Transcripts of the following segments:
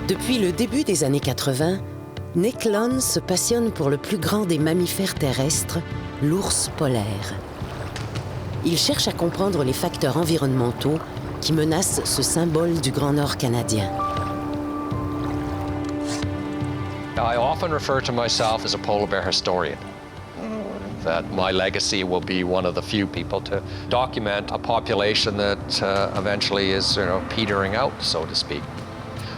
Depuis le début des années 80, Nick Lunn se passionne pour le plus grand des mammifères terrestres, l'ours polaire. Il cherche à comprendre les facteurs environnementaux qui menacent ce symbole du Grand Nord canadien. I often refer to myself as a polar bear historian. That my legacy will be one of the few people to document a population that eventually is, petering out, so to speak.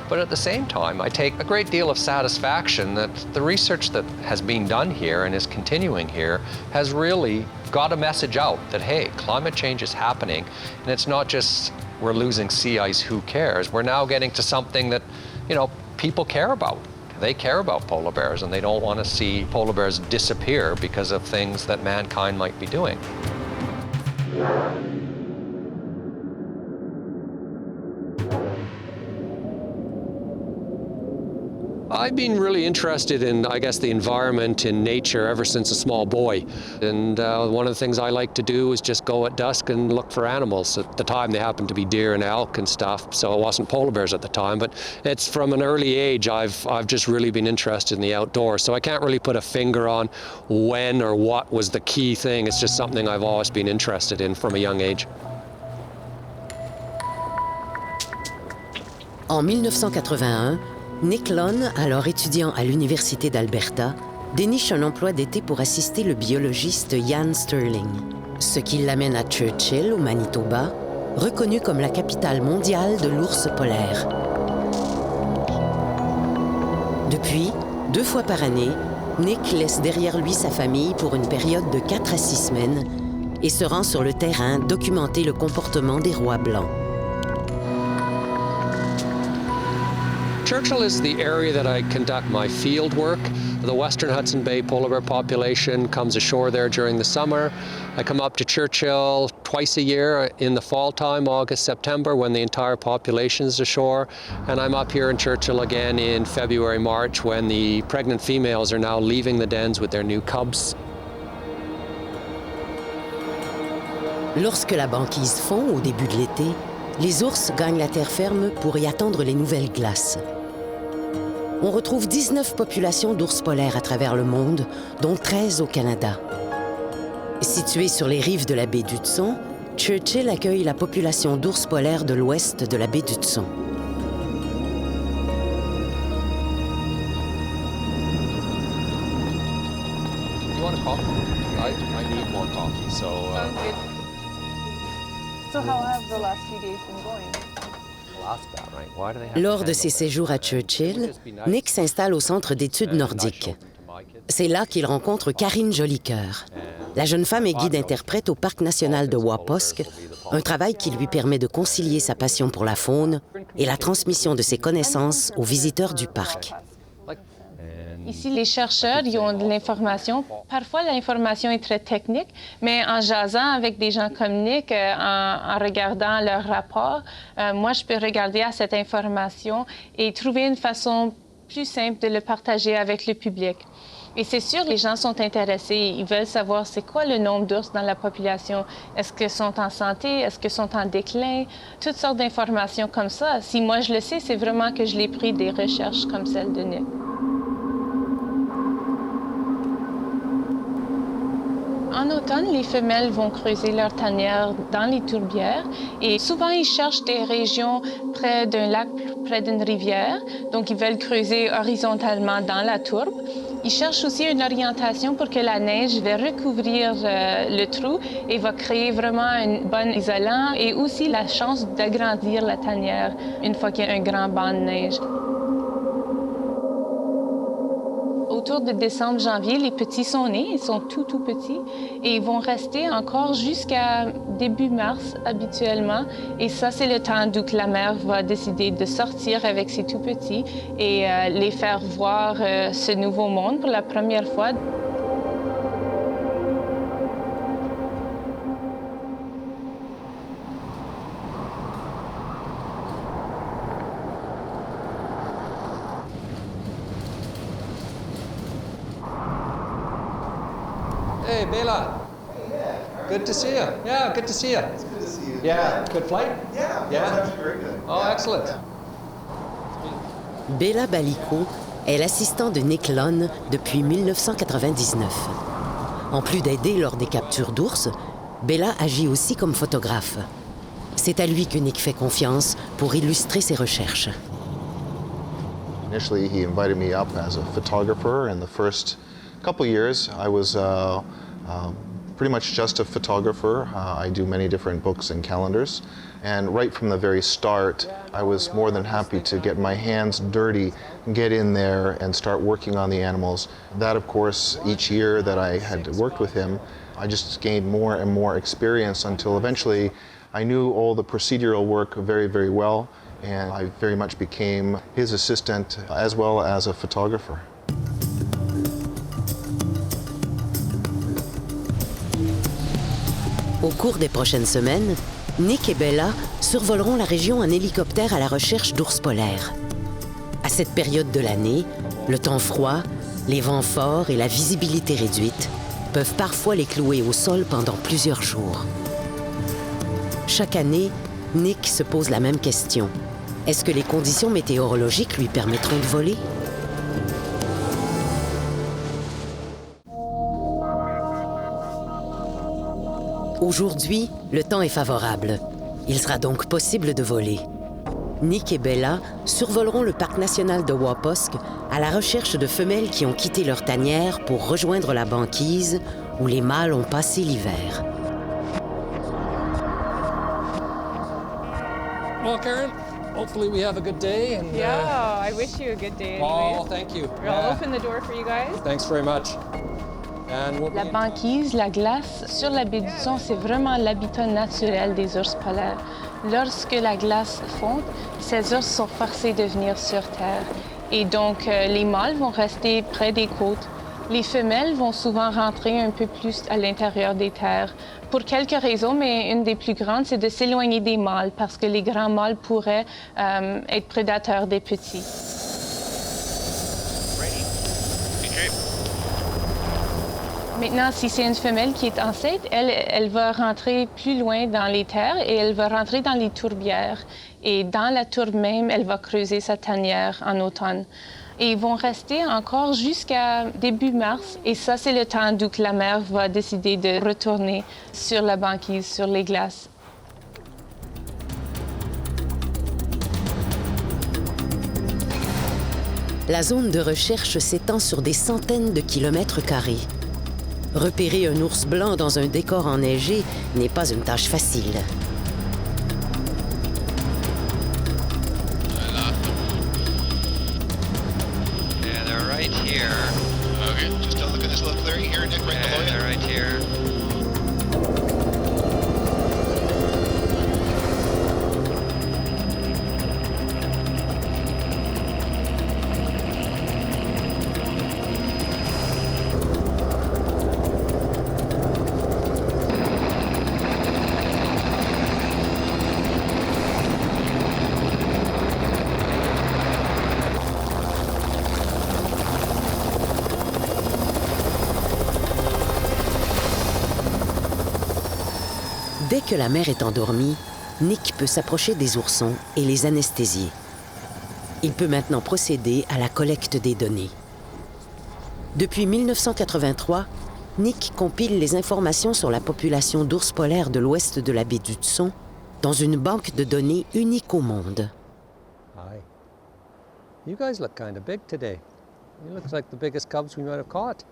But at the same time, I take a great deal of satisfaction that the research that has been done here and is continuing here has really got a message out that, hey, climate change is happening, and it's not just we're losing sea ice, who cares? We're now getting to something that, people care about. They care about polar bears, and they don't want to see polar bears disappear because of things that mankind might be doing. I've been really interested in, the environment in nature ever since a small boy. And one of the things I like to do is just go at dusk and look for animals. At the time, they happened to be deer and elk and stuff, so it wasn't polar bears at the time. But it's from an early age, I've just really been interested in the outdoors. So I can't really put a finger on when or what was the key thing. It's just something I've always been interested in from a young age. En 1981, Nick Lunn, alors étudiant à l'Université d'Alberta, déniche un emploi d'été pour assister le biologiste Ian Stirling, ce qui l'amène à Churchill, au Manitoba, reconnu comme la capitale mondiale de l'ours polaire. Depuis, 2 fois par année, Nick laisse derrière lui sa famille pour une période de 4 à 6 semaines et se rend sur le terrain documenter le comportement des rois blancs. Churchill is the area that I conduct my field work. The western Hudson Bay polar bear population comes ashore there during the summer. I come up to Churchill twice a year in the fall time, August, September, when the entire population is ashore. And I'm up here in Churchill again in February, March, when the pregnant females are now leaving the dens with their new cubs. Lorsque la banquise fond au début de l'été, les ours gagnent la terre ferme pour y attendre les nouvelles glaces. On retrouve 19 populations d'ours polaires à travers le monde, dont 13 au Canada. Située sur les rives de la baie d'Hudson, Churchill accueille la population d'ours polaires de l'ouest de la baie d'Hudson. You want a coffee? I need more coffee, so... So how have the last few days been going? Lors de ses séjours à Churchill, Nick s'installe au Centre d'études nordiques. C'est là qu'il rencontre Karine Jolicoeur. La jeune femme est guide-interprète au Parc national de Waposk, un travail qui lui permet de concilier sa passion pour la faune et la transmission de ses connaissances aux visiteurs du parc. Ici, les chercheurs, ils ont de l'information. Parfois, l'information est très technique, mais en jasant avec des gens comme Nick, en regardant leur rapport, moi, je peux regarder à cette information et trouver une façon plus simple de le partager avec le public. Et c'est sûr, les gens sont intéressés. Ils veulent savoir c'est quoi le nombre d'ours dans la population. Est-ce qu'ils sont en santé? Est-ce qu'ils sont en déclin? Toutes sortes d'informations comme ça. Si moi, je le sais, c'est vraiment que je l'ai pris des recherches comme celle de Nick. En automne, les femelles vont creuser leur tanière dans les tourbières et souvent, ils cherchent des régions près d'un lac, près d'une rivière. Donc, ils veulent creuser horizontalement dans la tourbe. Ils cherchent aussi une orientation pour que la neige va recouvrir le trou et va créer vraiment un bon isolant et aussi la chance d'agrandir la tanière une fois qu'il y a un grand banc de neige. Autour de décembre-janvier, les petits sont nés, ils sont tout petits et ils vont rester encore jusqu'à début mars habituellement. Et ça, c'est le temps d'où la mère va décider de sortir avec ses tout petits et les faire voir ce nouveau monde pour la première fois. Hey, Bela. Hey, yeah. Good to see you. Yeah, good to see you. It's good to see you. Yeah, good flight? Yeah, Yeah? it was actually very good. Oh, Yeah. excellent. Yeah. Bella Balico est l'assistant de Nick Lunn depuis 1999. En plus d'aider lors des captures d'ours, Bella agit aussi comme photographe. C'est à lui que Nick fait confiance pour illustrer ses recherches. Initially, he invited me up as a photographer. In the first couple years, I was pretty much just a photographer. I do many different books and calendars. And right from the very start, I was more than happy to get my hands dirty, get in there and start working on the animals. That, of course, each year that I had worked with him, I just gained more and more experience until eventually I knew all the procedural work very, very well, and I very much became his assistant as well as a photographer. Au cours des prochaines semaines, Nick et Bella survoleront la région en hélicoptère à la recherche d'ours polaires. À cette période de l'année, le temps froid, les vents forts et la visibilité réduite peuvent parfois les clouer au sol pendant plusieurs jours. Chaque année, Nick se pose la même question. Est-ce que les conditions météorologiques lui permettront de voler? Aujourd'hui, le temps est favorable. Il sera donc possible de voler. Nick et Bella survoleront le parc national de Waposk à la recherche de femelles qui ont quitté leur tanière pour rejoindre la banquise où les mâles ont passé l'hiver. Well, Karen, hopefully we have a good day. And, Yeah, I wish you a good day anyways. Oh, thank you. I'll open the door for you guys. Thanks very much. And we'll La banquise, la glace sur la baie du Son, c'est vraiment l'habitat naturel des ours polaires. Lorsque la glace fond, ces ours sont forcés de venir sur Terre. Et donc, les mâles vont rester près des côtes. Les femelles vont souvent rentrer un peu plus à l'intérieur des terres. Pour quelques raisons, mais une des plus grandes, c'est de s'éloigner des mâles parce que les grands mâles pourraient être prédateurs des petits. Maintenant, si c'est une femelle qui est enceinte, elle va rentrer plus loin dans les terres et elle va rentrer dans les tourbières. Et dans la tourbe même, elle va creuser sa tanière en automne. Et ils vont rester encore jusqu'à début mars. Et ça, c'est le temps d'où la mère va décider de retourner sur la banquise, sur les glaces. La zone de recherche s'étend sur des centaines de kilomètres carrés. Repérer un ours blanc dans un décor enneigé n'est pas une tâche facile. Yeah, they're right here. Okay, just look at this little clearing here, Nick, right below you. They're right here. Dès que la mère est endormie, Nick peut s'approcher des oursons et les anesthésier. Il peut maintenant procéder à la collecte des données. Depuis 1983, Nick compile les informations sur la population d'ours polaires de l'ouest de la baie du Son dans une banque de données unique au monde. Hi. You guys look kind of big today. You look like the biggest cubs we might have caught.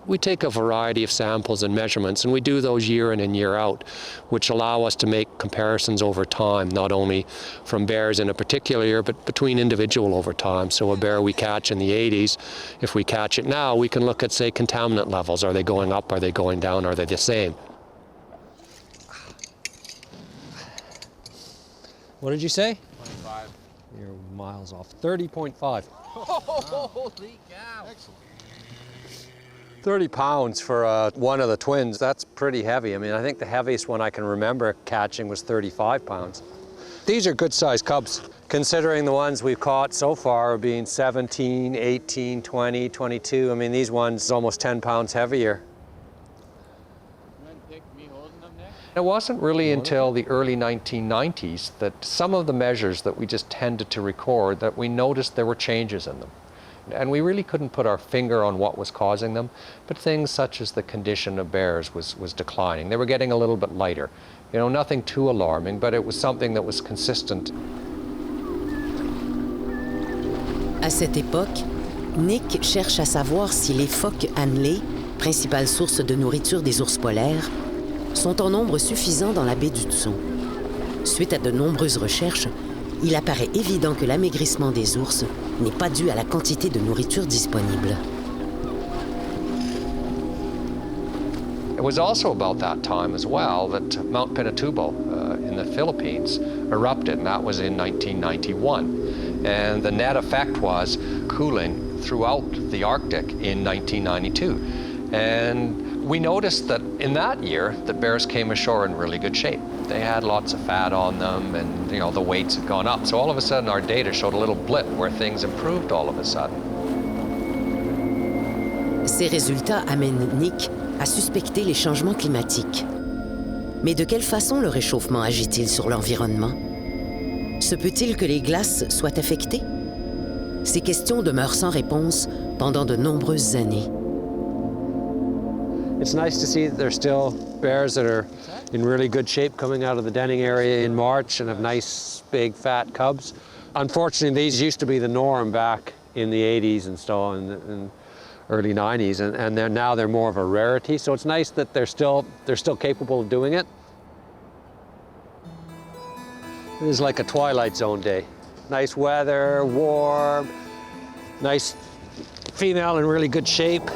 We take a variety of samples and measurements, and we do those year in and year out, which allow us to make comparisons over time, not only from bears in a particular year, but between individual over time. So a bear we catch in the 80s, if we catch it now, we can look at, say, contaminant levels. Are they going up? Are they going down? Are they the same? What did you say? 25. You're miles off. 30.5. Holy cow! Excellent. 30 pounds for one of the twins, that's pretty heavy. I mean, I think the heaviest one I can remember catching was 35 pounds. These are good-sized cubs, considering the ones we've caught so far being 17, 18, 20, 22. I mean, these ones almost 10 pounds heavier. It wasn't really until the early 1990s that some of the measures that we just tended to record that we noticed there were changes in them. And we really couldn't put our finger on what was causing them, but things such as the condition of bears was declining. They were getting a little bit lighter. You know, nothing too alarming, but it was something that was consistent. À cette époque, Nick cherche à savoir si les phoques annelés, principale source de nourriture des ours polaires, sont en nombre suffisant dans la baie du Tout. Suite à de nombreuses recherches, il apparaît évident que l'amaigrissement des ours n'est pas dû à la quantité de nourriture disponible. It was also about that time as well that Mount Pinatubo in the Philippines erupted, and that was in 1991. And the net effect was cooling throughout the Arctic in 1992. And we noticed that in that year, the bears came ashore in really good shape. They had lots of fat on them, and you know, the weights had gone up. So all of a sudden, our data showed a little blip where things improved all of a sudden. Ces résultats amènent Nick à suspecter les changements climatiques. Mais de quelle façon le réchauffement agit-il sur l'environnement? Se peut-il que les glaces soient affectées? Ces questions demeurent sans réponse pendant de nombreuses années. It's nice to see that there's still bears that are in really good shape coming out of the denning area in March and have nice, big, fat cubs. Unfortunately, these used to be the norm back in the 80s and so on, and early 90s, and now they're more of a rarity. So it's nice that they're still capable of doing it. It is like a Twilight Zone day. Nice weather, warm, nice female in really good shape.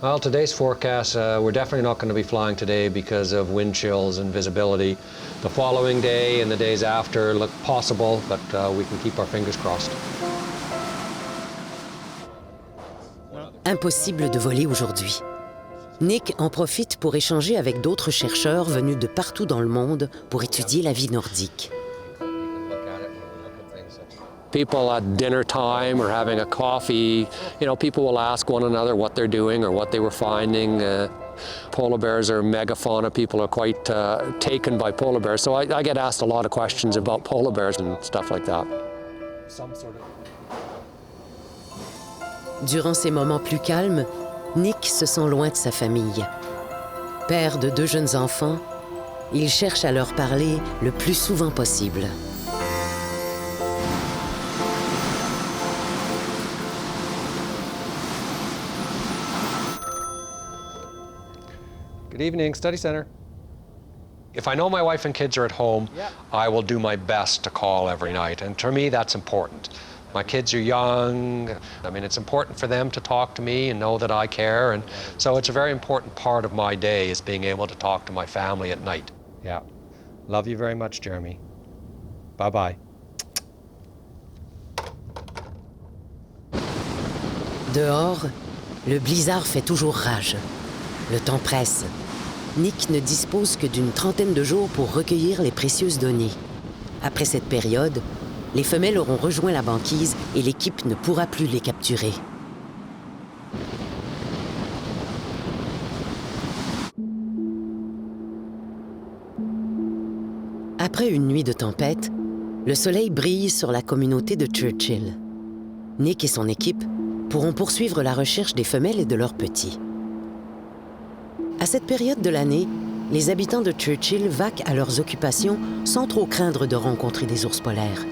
Well, today's forecast, we're definitely not going to be flying today because of wind chills and visibility. The following day and the days after look possible, but we can keep our fingers crossed. Impossible de voler aujourd'hui. Nick en profite pour échanger avec d'autres chercheurs venus de partout dans le monde pour étudier la vie nordique. People at dinner time or having a coffee, you know, people will ask one another what they're doing or what they were finding. Polar bears are megafauna. People are quite taken by polar bears. So I get asked a lot of questions about polar bears and stuff like that. Durant ces moments plus calmes, Nick se sent loin de sa famille. Père de 2 jeunes enfants, il cherche à leur parler le plus souvent possible. Good evening, Study Center. If I know my wife and kids are at home, I will do my best to call every night. And to me, that's important. My kids are young. I mean, it's important for them to talk to me and know that I care. And so it's a very important part of my day is being able to talk to my family at night. Yeah. Love you very much, Jeremy. Bye-bye. Dehors, le blizzard fait toujours rage. Le temps presse. Nick ne dispose que d'une trentaine de jours pour recueillir les précieuses données. Après cette période, les femelles auront rejoint la banquise et l'équipe ne pourra plus les capturer. Après une nuit de tempête, le soleil brille sur la communauté de Churchill. Nick et son équipe pourront poursuivre la recherche des femelles et de leurs petits. À cette période de l'année, les habitants de Churchill vaquent à leurs occupations sans trop craindre de rencontrer des ours polaires.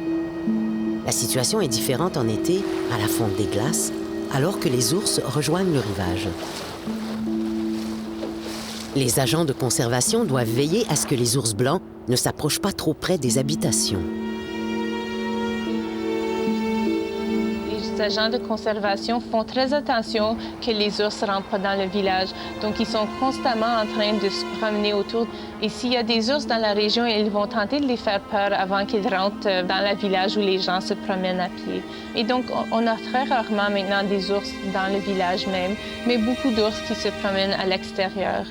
La situation est différente en été, à la fonte des glaces, alors que les ours rejoignent le rivage. Les agents de conservation doivent veiller à ce que les ours blancs ne s'approchent pas trop près des habitations. Et je les agents de conservation font très attention que les ours ne rentrent pas dans le village. Donc, ils sont constamment en train de se promener autour. Et s'il y a des ours dans la région, ils vont tenter de les faire peur avant qu'ils rentrent dans le village où les gens se promènent à pied. Et donc, on a très rarement maintenant des ours dans le village même, mais beaucoup d'ours qui se promènent à l'extérieur.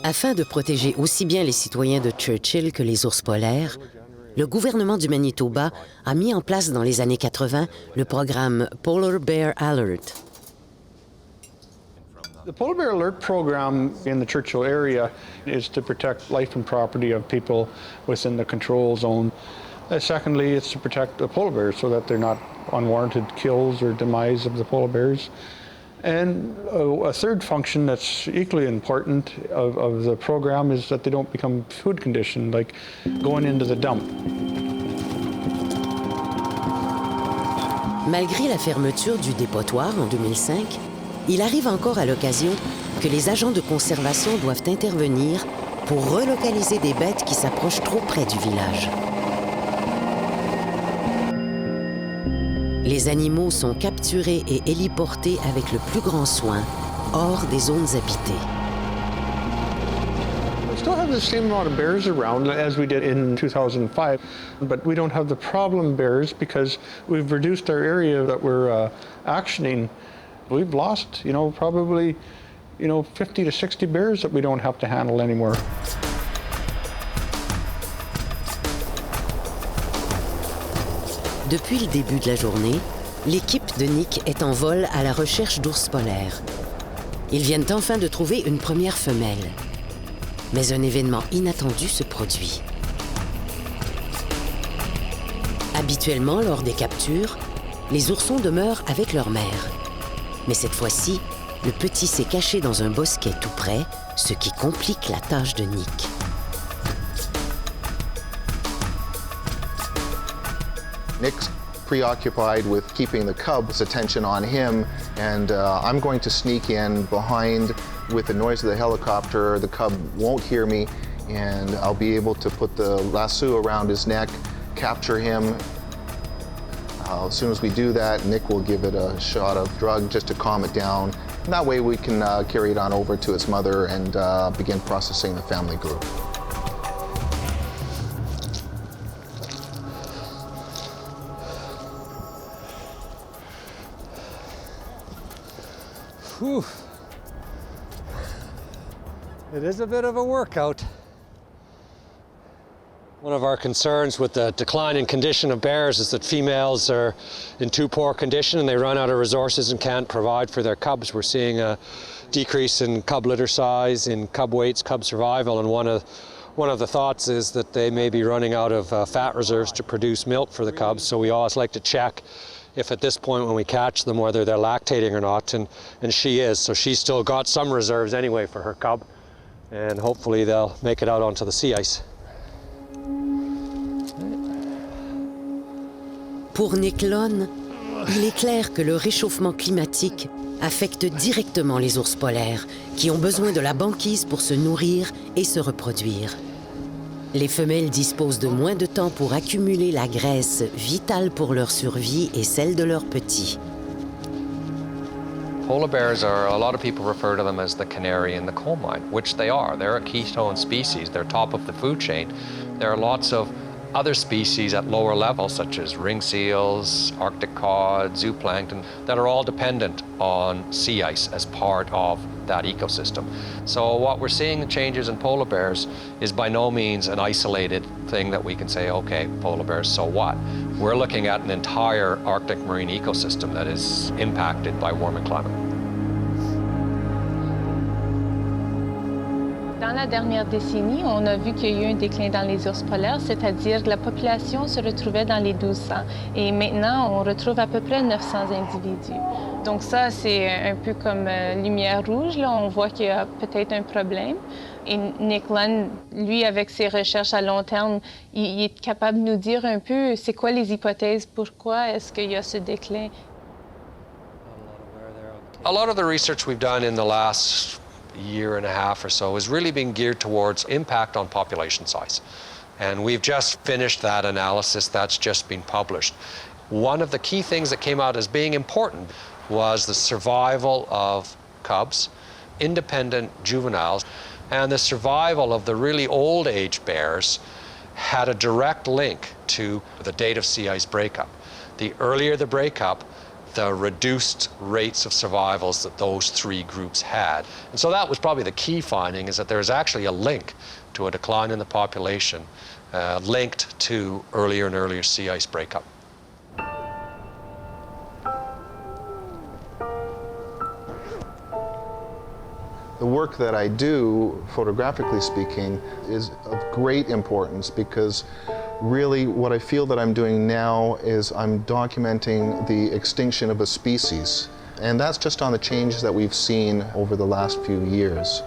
Afin de protéger aussi bien les citoyens de Churchill que les ours polaires, le gouvernement du Manitoba a mis en place dans les années 80 le programme Polar Bear Alert. The Polar Bear Alert program in the Churchill area is to protect life and property of people within the control zone. Secondly, it's to protect the polar bears so that they're not unwarranted kills or demise of the polar bears. And a third function that's equally important of the program is that they don't become food conditioned, like going into the dump. Malgré la fermeture du dépotoir en 2005, il arrive encore à l'occasion que les agents de conservation doivent intervenir pour relocaliser des bêtes qui s'approchent trop près du village. Les animaux sont capturés et héliportés avec le plus grand soin, hors des zones habitées. We still have the same amount of bears around as we did in 2005, but we don't have the problem bears because we've reduced our area that we're actioning. We've lost, probably, 50 to 60 bears that we don't have to handle anymore. Depuis le début de la journée, l'équipe de Nick est en vol à la recherche d'ours polaires. Ils viennent enfin de trouver une première femelle. Mais un événement inattendu se produit. Habituellement, lors des captures, les oursons demeurent avec leur mère. Mais cette fois-ci, le petit s'est caché dans un bosquet tout près, ce qui complique la tâche de Nick. Nick's preoccupied with keeping the cub's attention on him, and I'm going to sneak in behind with the noise of the helicopter. The cub won't hear me, and I'll be able to put the lasso around his neck, capture him. As soon as we do that, Nick will give it a shot of drug just to calm it down. And that way we can carry it on over to its mother and begin processing the family group. Whew. It is a bit of a workout. One of our concerns with the declining condition of bears is that females are in too poor condition and they run out of resources and can't provide for their cubs. We're seeing a decrease in cub litter size, in cub weights, cub survival, and one of the thoughts is that they may be running out of fat reserves to produce milk for the cubs, so we always like to check if at this point when we catch them whether they're lactating or not, and she is, so she's still got some reserves anyway for her cub, and hopefully they'll make it out onto the sea ice. Pour Nick Lunn, il est clair que le réchauffement climatique affecte directement les ours polaires, qui ont besoin de la banquise pour se nourrir et se reproduire. Les femelles disposent de moins de temps pour accumuler la graisse vitale pour leur survie et celle de leurs petits. Polar bears a lot of people refer to them as the canary in the coal mine, which they are. They're a ketone species. They're top of the food chain. There are lots of other species at lower levels, such as ring seals, Arctic cod, zooplankton, that are all dependent on sea ice as part of that ecosystem. So what we're seeing the changes in polar bears is by no means an isolated thing that we can say, okay, polar bears, so what? We're looking at an entire Arctic marine ecosystem that is impacted by warming climate. Dans la dernière décennie, on a vu qu'il y a eu un déclin dans les ours polaires, c'est-à-dire que la population se retrouvait dans les 1200. Et maintenant, on retrouve à peu près 900 individus. Donc ça, c'est un peu comme lumière rouge. Là, on voit qu'il y a peut-être un problème. Et Nick Lunn, lui, avec ses recherches à long terme, il est capable de nous dire un peu c'est quoi les hypothèses, pourquoi est-ce qu'il y a ce déclin. A lot of the research we've done in the last year and a half or so has really been geared towards impact on population size. And we've just finished that analysis that's just been published. One of the key things that came out as being important was the survival of cubs, independent juveniles, and the survival of the really old age bears had a direct link to the date of sea ice breakup. The earlier the breakup, the reduced rates of survivals that those three groups had. And so that was probably the key finding, is that there is actually a link to a decline in the population linked to earlier and earlier sea ice breakup. The work that I do, photographically speaking, is of great importance because really what I feel that I'm doing now is I'm documenting the extinction of a species. And that's just on the changes that we've seen over the last few years.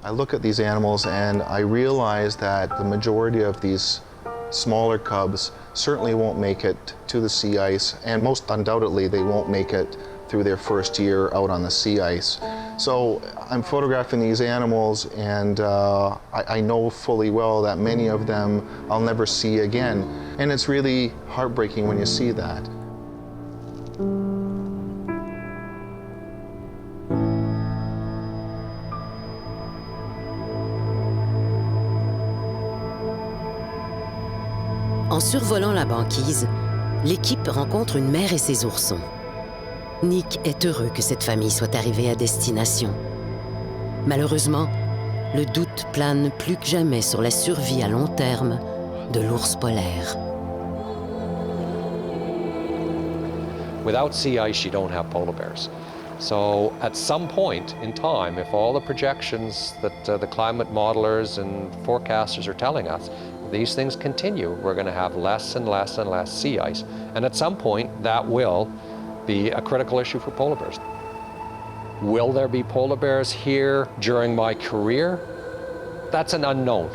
I look at these animals and I realize that the majority of these smaller cubs certainly won't make it to the sea ice, and most undoubtedly they won't make it through their first year out on the sea ice. So I'm photographing these animals, and I know fully well that many of them I'll never see again. And it's really heartbreaking when you see that. En survolant la banquise, l'équipe rencontre une mère et ses oursons. Nick est heureux que cette famille soit arrivée à destination. Malheureusement, le doute plane plus que jamais sur la survie à long terme de l'ours polaire. Without sea ice, you don't have polar bears. So at some point in time, if all the projections that the climate modelers and forecasters are telling us, these things continue, we're going to have less and less and less sea ice. And at some point, that will be a critical issue for polar bears. Will there be polar bears here during my career? That's an unknown.